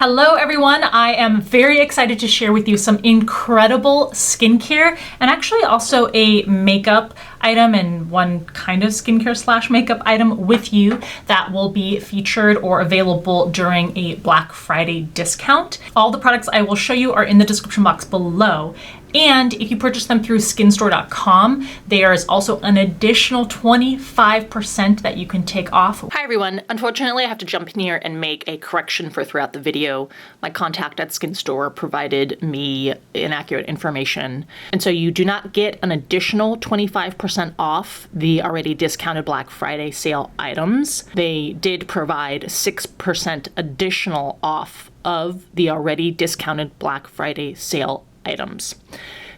Hello everyone, I am very excited to share with you some incredible skincare and actually also a makeup item and one kind of skincare slash makeup item with you that will be featured or available during a Black Friday discount. All the products I will show you are in the description box below. And if you purchase them through SkinStore.com, there is also an additional 25% that you can take off. Hi everyone. Unfortunately, I have to jump in here and make a correction for throughout the video. My contact at SkinStore provided me inaccurate information. And so you do not get an additional 25% off the already discounted Black Friday sale items. They did provide 6% additional off of the already discounted Black Friday sale items.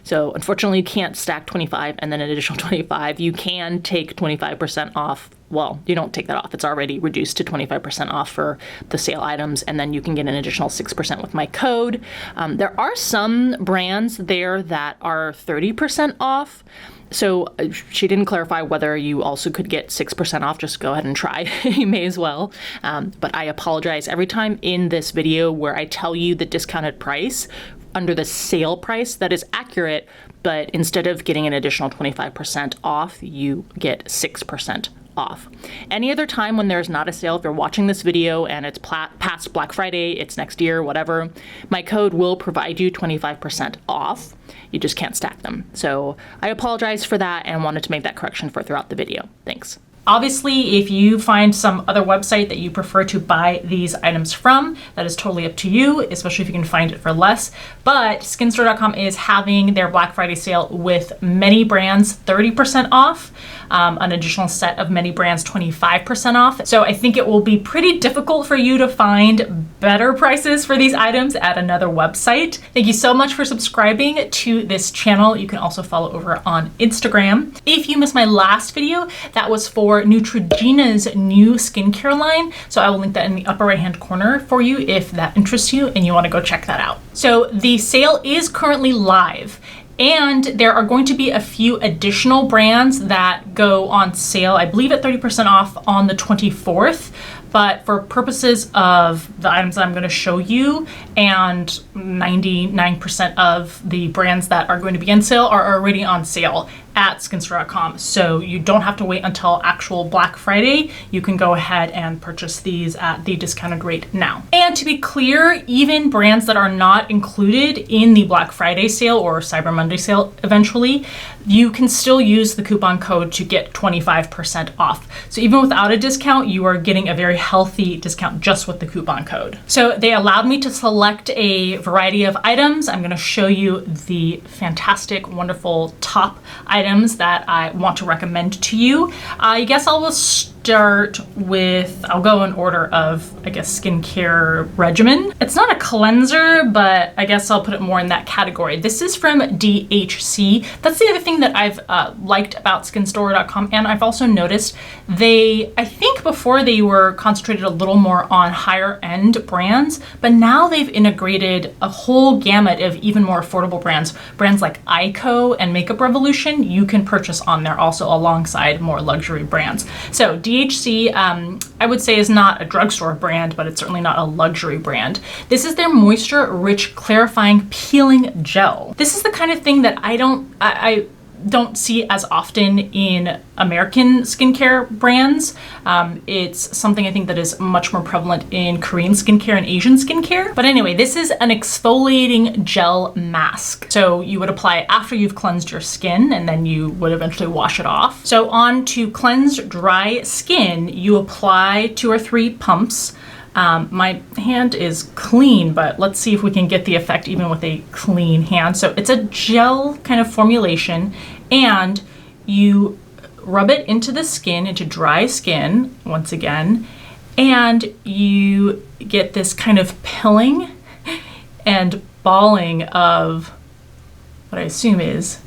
So unfortunately you can't stack 25 and then an additional 25. You can take 25% off. Well, you don't take that off. It's already reduced to 25% off for the sale items, and then you can get an additional 6% with my code. There are some brands there that are 30% off. So she didn't clarify whether you also could get 6% off. Just go ahead and try. You may as well. But I apologize. Every time in this video where I tell you the discounted price under the sale price, that is accurate, but instead of getting an additional 25% off, you get 6% off. Any other time when there's not a sale, if you're watching this video and it's past Black Friday, it's next year, whatever, my code will provide you 25% off. You just can't stack them. So I apologize for that and wanted to make that correction for throughout the video. Thanks. Obviously, if you find some other website that you prefer to buy these items from, that is totally up to you, especially if you can find it for less. But SkinStore.com is having their Black Friday sale with many brands 30% off, an additional set of many brands 25% off. So I think it will be pretty difficult for you to find better prices for these items at another website. Thank you so much for subscribing to this channel. You can also follow over on Instagram. If you missed my last video, that was for Neutrogena's new skincare line. So I will link that in the upper right hand corner for you if that interests you and you want to go check that out. So the sale is currently live. And there are going to be a few additional brands that go on sale, I believe at 30% off on the 24th. But for purposes of the items that I'm going to show you, and 99% of the brands that are going to be on sale are already on sale at SkinStore.com. So you don't have to wait until actual Black Friday. You can go ahead and purchase these at the discounted rate now. And to be clear, even brands that are not included in the Black Friday sale or Cyber Monday sale eventually, you can still use the coupon code to get 25% off. So even without a discount, you are getting a very healthy discount just with the coupon code. So they allowed me to select a variety of items. I'm going to show you the fantastic, wonderful top items that I want to recommend to you. I guess I will start with, I'll go in order of, I guess, skincare regimen. It's not a cleanser, but I guess I'll put it more in that category. This is from DHC. That's the other thing that I've liked about SkinStore.com, and I've also noticed I think before they were concentrated a little more on higher end brands, but now they've integrated a whole gamut of even more affordable brands. Brands like Ico and Makeup Revolution, you can purchase on there also alongside more luxury brands. So DHC, I would say is not a drugstore brand, but it's certainly not a luxury brand. This is their Moisture Rich Clarifying Peeling Gel. This is the kind of thing that I don't see as often in American skincare brands. It's something I think that is much more prevalent in Korean skincare and Asian skincare. But anyway, this is an exfoliating gel mask. So you would apply it after you've cleansed your skin, and then you would eventually wash it off. So on to cleansed dry skin, you apply 2 or 3 pumps. My hand is clean, but let's see if we can get the effect even with a clean hand. So it's a gel kind of formulation, and you rub it into the skin, into dry skin, once again, and you get this kind of pilling and balling of what I assume is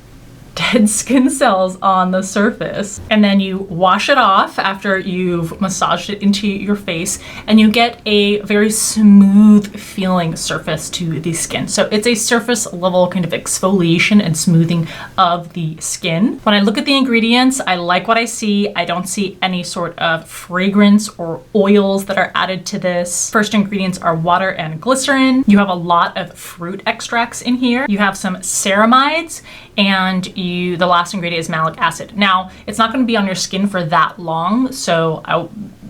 dead skin cells on the surface. And then you wash it off after you've massaged it into your face, and you get a very smooth feeling surface to the skin. So it's a surface level kind of exfoliation and smoothing of the skin. When I look at the ingredients, I like what I see. I don't see any sort of fragrance or oils that are added to this. First ingredients are water and glycerin. You have a lot of fruit extracts in here. You have some ceramides, and the last ingredient is malic acid. Now, it's not going to be on your skin for that long, so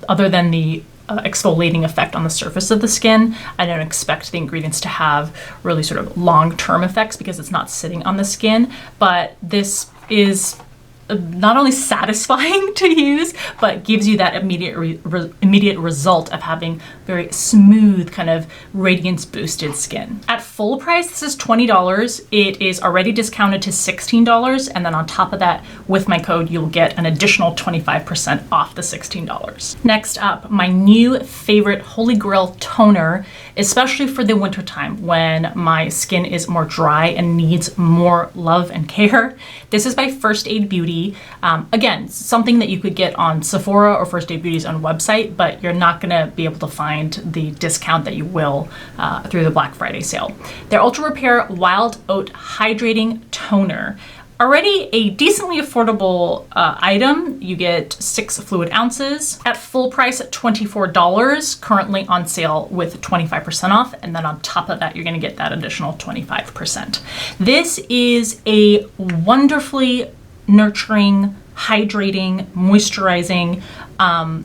other than the exfoliating effect on the surface of the skin, I don't expect the ingredients to have really sort of long-term effects because it's not sitting on the skin. But this is not only satisfying to use, but gives you that immediate result of having very smooth, kind of radiance boosted skin. At full price, this is $20. It is already discounted to $16, and then on top of that, with my code, you'll get an additional 25% off the $16. Next up, my new favorite Holy Grail toner, especially for the wintertime when my skin is more dry and needs more love and care. This is by First Aid Beauty. Again, something that you could get on Sephora or First Aid Beauty's own website, but you're not gonna be able to find the discount that you will through the Black Friday sale. Their Ultra Repair Wild Oat Hydrating Toner. Already a decently affordable item. You get 6 fluid ounces at full price at $24, currently on sale with 25% off. And then on top of that, you're gonna get that additional 25%. This is a wonderfully nurturing, hydrating, moisturizing,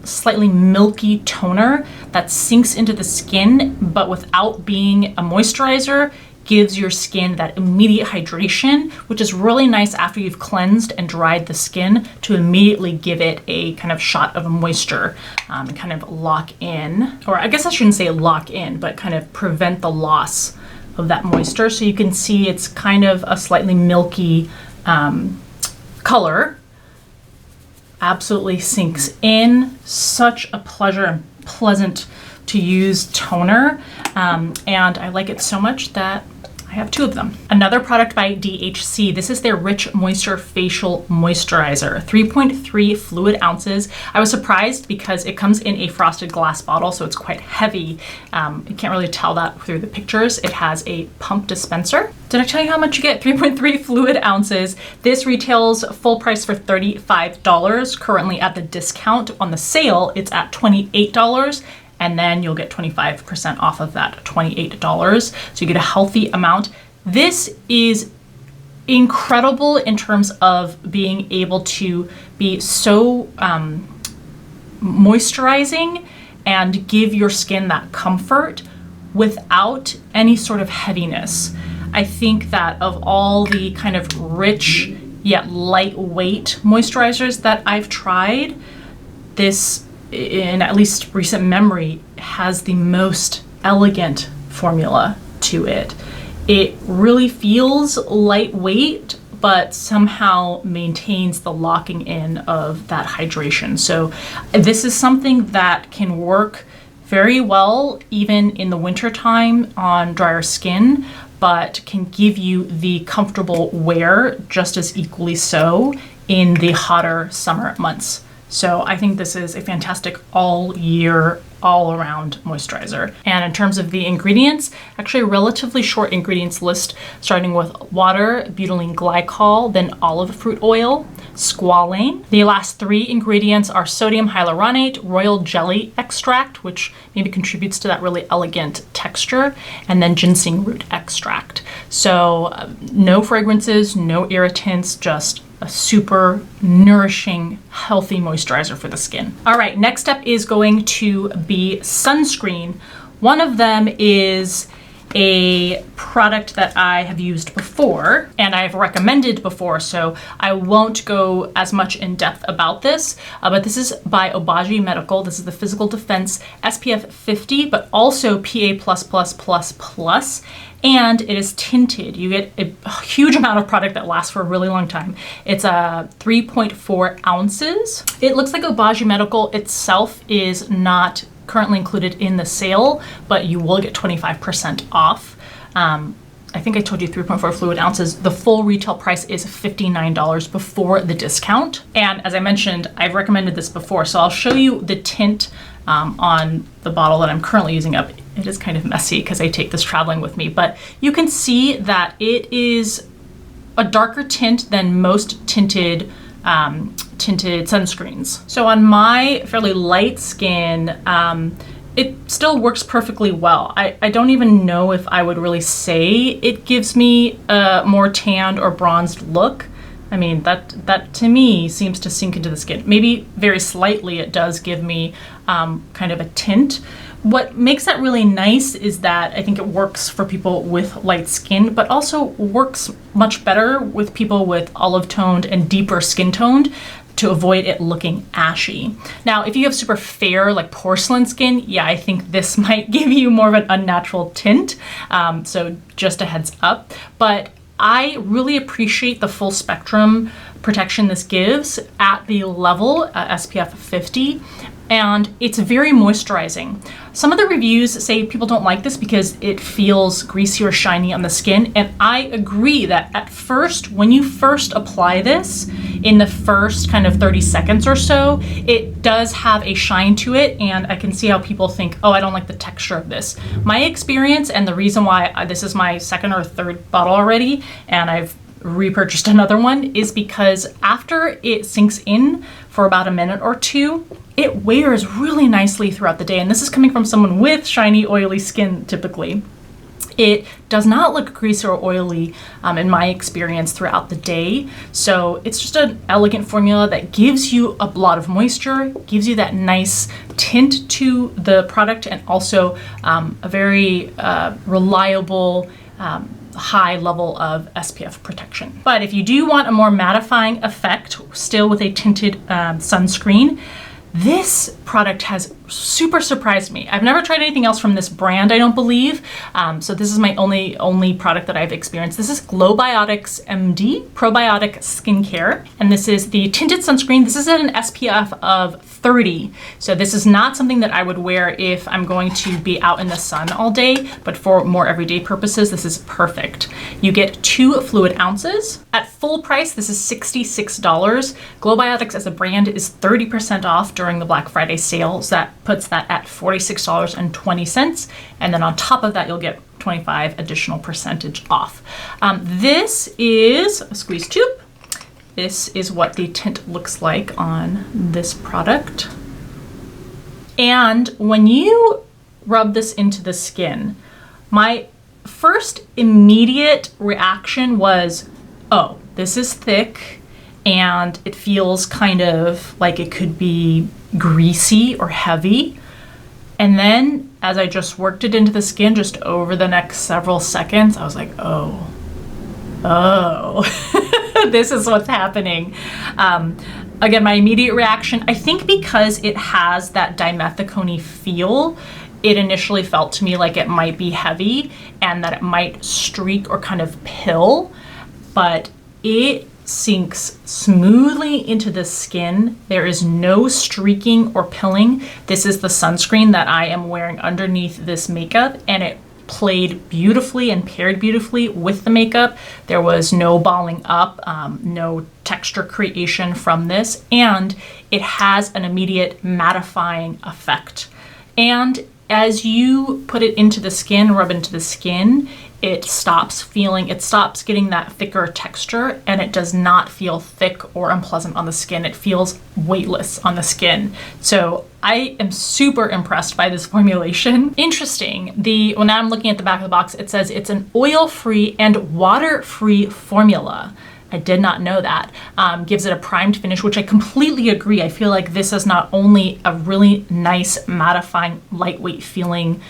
slightly milky toner that sinks into the skin, but without being a moisturizer, gives your skin that immediate hydration, which is really nice after you've cleansed and dried the skin, to immediately give it a kind of shot of moisture and kind of lock in, or I guess I shouldn't say lock in, but kind of prevent the loss of that moisture. So you can see it's kind of a slightly milky color. Absolutely sinks in. Such a pleasure and pleasant to use toner, and I like it so much that I have 2 of them. Another product by DHC. This is their Rich Moisture Facial Moisturizer, 3.3 fluid ounces. I was surprised because it comes in a frosted glass bottle, so it's quite heavy. You can't really tell that through the pictures. It has a pump dispenser. Did I tell you how much you get? 3.3 fluid ounces. This retails full price for $35. Currently at the discount on the sale, it's at $28. And then you'll get 25% off of that $28. So you get a healthy amount. This is incredible in terms of being able to be so moisturizing and give your skin that comfort without any sort of heaviness. I think that of all the kind of rich yet lightweight moisturizers that I've tried, this, in at least recent memory, has the most elegant formula to it. It really feels lightweight, but somehow maintains the locking in of that hydration. So this is something that can work very well even in the wintertime on drier skin, but can give you the comfortable wear just as equally so in the hotter summer months. So I think this is a fantastic all year, all around moisturizer. And in terms of the ingredients, actually a relatively short ingredients list, starting with water, butylene glycol, then olive fruit oil, squalane. The last 3 ingredients are sodium hyaluronate, royal jelly extract, which maybe contributes to that really elegant texture, and then ginseng root extract. So no fragrances, no irritants, just a super nourishing, healthy moisturizer for the skin. All right, next up is going to be sunscreen. One of them is a product that I have used before and I've recommended before, so I won't go as much in depth about this, but this is by Obagi Medical. This is the Physical Defense SPF 50, but also PA+++++, and it is tinted. You get a huge amount of product that lasts for a really long time. It's 3.4 ounces. It looks like Obagi Medical itself is not currently included in the sale, but you will get 25% off. I think I told you 3.4 fluid ounces. The full retail price is $59 before the discount. And as I mentioned, I've recommended this before, so I'll show you the tint on the bottle that I'm currently using up. It is kind of messy because I take this traveling with me, but you can see that it is a darker tint than most tinted sunscreens. So on my fairly light skin, it still works perfectly well. I don't even know if I would really say it gives me a more tanned or bronzed look. I mean, that to me seems to sink into the skin. Maybe very slightly it does give me kind of a tint. What makes that really nice is that I think it works for people with light skin, but also works much better with people with olive toned and deeper skin toned to avoid it looking ashy. Now, if you have super fair, like porcelain skin, yeah, I think this might give you more of an unnatural tint. So just a heads up. But I really appreciate the full spectrum protection this gives at the level SPF 50. And it's very moisturizing. Some of the reviews say people don't like this because it feels greasy or shiny on the skin. And I agree that at first, when you first apply this, in the first kind of 30 seconds or so, it does have a shine to it. And I can see how people think, oh, I don't like the texture of this. My experience, and the reason why this is my second or third bottle already, and I've repurchased another one, is because after it sinks in for about a minute or two, it wears really nicely throughout the day. And this is coming from someone with shiny, oily skin typically. It does not look greasy or oily in my experience throughout the day. So it's just an elegant formula that gives you a lot of moisture, gives you that nice tint to the product, and also a very reliable high level of SPF protection. But if you do want a more mattifying effect, still with a tinted sunscreen, this product has super surprised me. I've never tried anything else from this brand, I don't believe. So this is my only product that I've experienced. This is Glowbiotics MD Probiotic Skincare, and this is the tinted sunscreen. This is at an SPF of 30. So this is not something that I would wear if I'm going to be out in the sun all day, but for more everyday purposes, this is perfect. You get 2 fluid ounces. At full price, this is $66. Glowbiotics as a brand is 30% off during the Black Friday sales. That puts that at $46.20. And then on top of that, you'll get 25 additional percentage off. This is a squeeze tube. This is what the tint looks like on this product. And when you rub this into the skin, my first immediate reaction was, oh, this is thick and it feels kind of like it could be greasy or heavy. And then as I just worked it into the skin just over the next several seconds, I was like, oh, this is what's happening. Again, my immediate reaction, I think because it has that dimethicone feel, it initially felt to me like it might be heavy and that it might streak or kind of pill, but it sinks smoothly into the skin. There is no streaking or pilling. This is the sunscreen that I am wearing underneath this makeup, and it played beautifully and paired beautifully with the makeup. There was no balling up, no texture creation from this, and it has an immediate mattifying effect. And as you put it into the skin, rub into the skin, it stops getting that thicker texture, and it does not feel thick or unpleasant on the skin. It feels weightless on the skin. So I am super impressed by this formulation. Interesting, when I'm looking at the back of the box, it says it's an oil-free and water-free formula. I did not know that. Gives it a primed finish, which I completely agree. I feel like this is not only a really nice, mattifying, lightweight feeling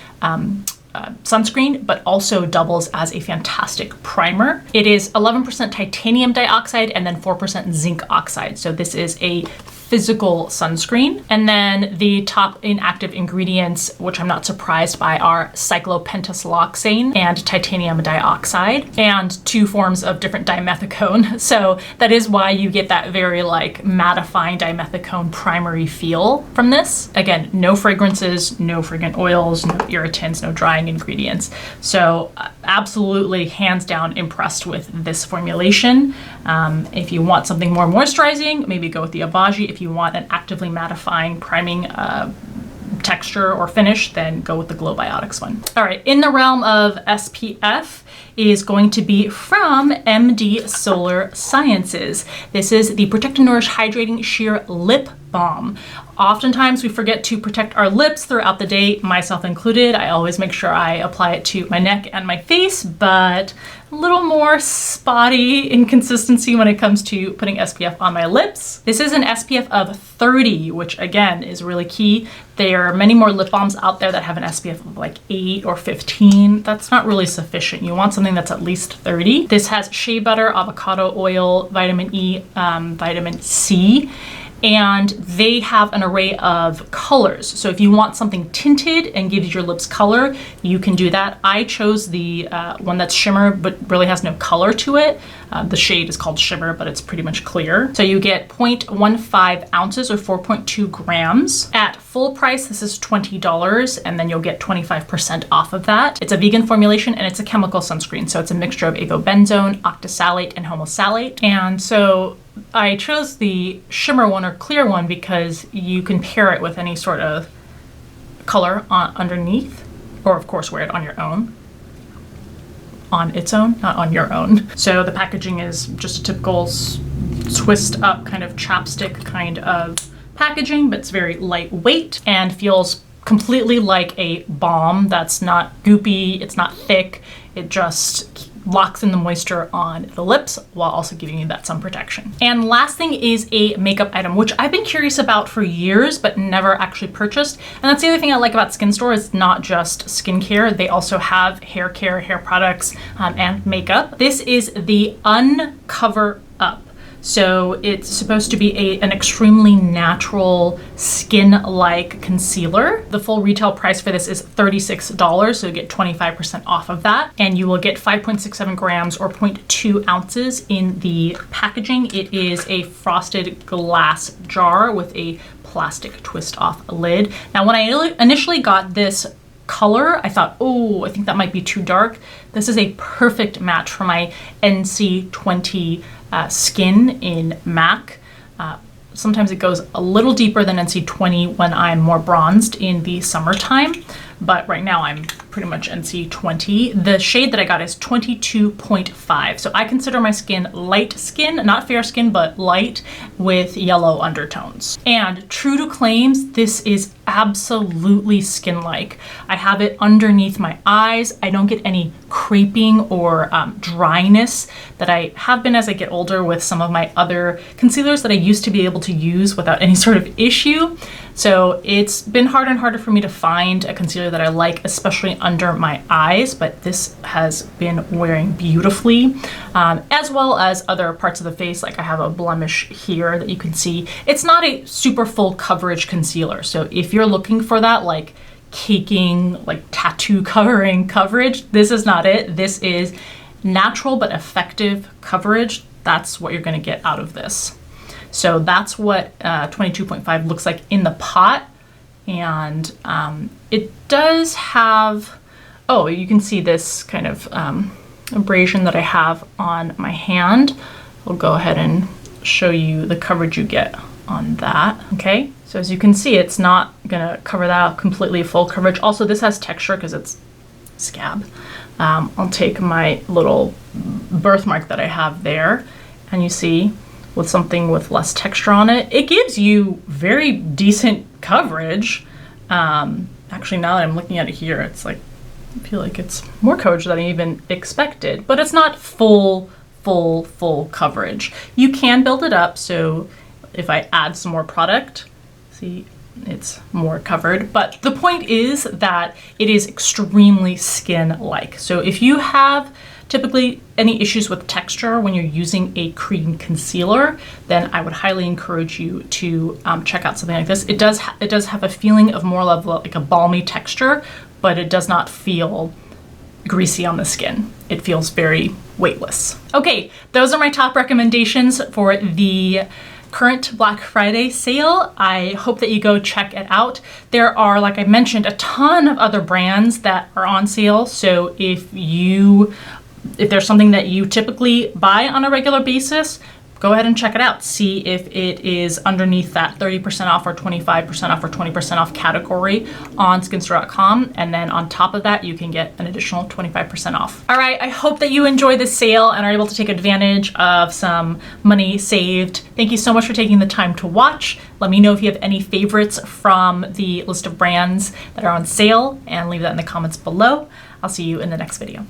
sunscreen, but also doubles as a fantastic primer. It is 11% titanium dioxide and then 4% zinc oxide. So this is a physical sunscreen. And then the top inactive ingredients, which I'm not surprised by, are cyclopentasiloxane and titanium dioxide, and 2 forms of different dimethicone. So that is why you get that very like mattifying dimethicone primary feel from this. Again, no fragrances, no fragrant oils, no irritants, no drying ingredients. So absolutely hands down impressed with this formulation. If you want something more moisturizing, maybe go with the Obagi. If you want an actively mattifying priming texture or finish, then go with the Glow Biotics one. All right, in the realm of SPF is going to be from MD Solar Sciences. This is the Protect and Nourish Hydrating Sheer Lip Balm. Oftentimes we forget to protect our lips throughout the day, myself included. I always make sure I apply it to my neck and my face, but a little more spotty inconsistency when it comes to putting SPF on my lips. This is an SPF of 30, which again is really key. There are many more lip balms out there that have an SPF of like 8 or 15. That's not really sufficient. You want something that's at least 30. This has shea butter, avocado oil, vitamin E, vitamin C, and they have an array of colors. So if you want something tinted and gives your lips color, you can do that. I chose the one that's shimmer but really has no color to it. The shade is called Shimmer, but it's pretty much clear. So you get 0.15 ounces or 4.2 grams. At full price, this is $20, and then you'll get 25% off of that. It's a vegan formulation and it's a chemical sunscreen. So it's a mixture of avobenzone, octisalate, and homosalate. And so I chose the shimmer one or clear one because you can pair it with any sort of color underneath, or of course wear it on your own. On its own, not on your own. So the packaging is just a typical twist up kind of chapstick kind of packaging, but it's very lightweight and feels completely like a balm that's not goopy, it's not thick, it just locks in the moisture on the lips while also giving you that sun protection. And last thing is a makeup item, which I've been curious about for years, but never actually purchased. And that's the other thing I like about SkinStore, is not just skincare. They also have hair care, hair products, and makeup. This is the Uncover Up. So it's supposed to be an extremely natural skin-like concealer. The full retail price for this is $36, so you get 25% off of that. And you will get 5.67 grams or 0.2 ounces in the packaging. It is a frosted glass jar with a plastic twist off lid. Now, when I initially got this color, I thought, oh, I think that might be too dark. This is a perfect match for my NC20 skin in MAC. Sometimes it goes a little deeper than NC20 when I'm more bronzed in the summertime, but right now I'm pretty much NC20. The shade that I got is 22.5. So I consider my skin light skin, not fair skin, but light with yellow undertones. And true to claims, this is absolutely skin-like. I have it underneath my eyes. I don't get any creping or dryness that I have been as I get older with some of my other concealers that I used to be able to use without any sort of issue. So it's been harder and harder for me to find a concealer that I like, especially under my eyes, but this has been wearing beautifully, as well as other parts of the face. Like I have a blemish here that you can see. It's not a super full coverage concealer. So if you're looking for that like caking, like tattoo covering coverage, this is not it. This is natural but effective coverage. That's what you're gonna get out of this. So that's what 22.5 looks like in the pot. And it does have, oh, you can see this kind of abrasion that I have on my hand. I'll go ahead and show you the coverage you get on that, okay? So as you can see, it's not gonna cover that out completely full coverage. Also, this has texture because it's scab. I'll take my little birthmark that I have there, and you see, with something with less texture on it, it gives you very decent coverage. Actually, now that I'm looking at it here, it's like, I feel like it's more coverage than I even expected, but it's not full coverage. You can build it up, so if I add some more product, see, it's more covered. But the point is that it is extremely skin-like. So if you have typically any issues with texture when you're using a cream concealer, then I would highly encourage you to check out something like this. It does have a feeling of more of like a balmy texture, but it does not feel greasy on the skin. It feels very weightless. Okay, those are my top recommendations for the current Black Friday sale. I hope that you go check it out. There are, like I mentioned, a ton of other brands that are on sale. So if there's something that you typically buy on a regular basis, go ahead and check it out. See if it is underneath that 30% off or 25% off or 20% off category on SkinStore.com. And then on top of that, you can get an additional 25% off. All right, I hope that you enjoy this sale and are able to take advantage of some money saved. Thank you so much for taking the time to watch. Let me know if you have any favorites from the list of brands that are on sale and leave that in the comments below. I'll see you in the next video.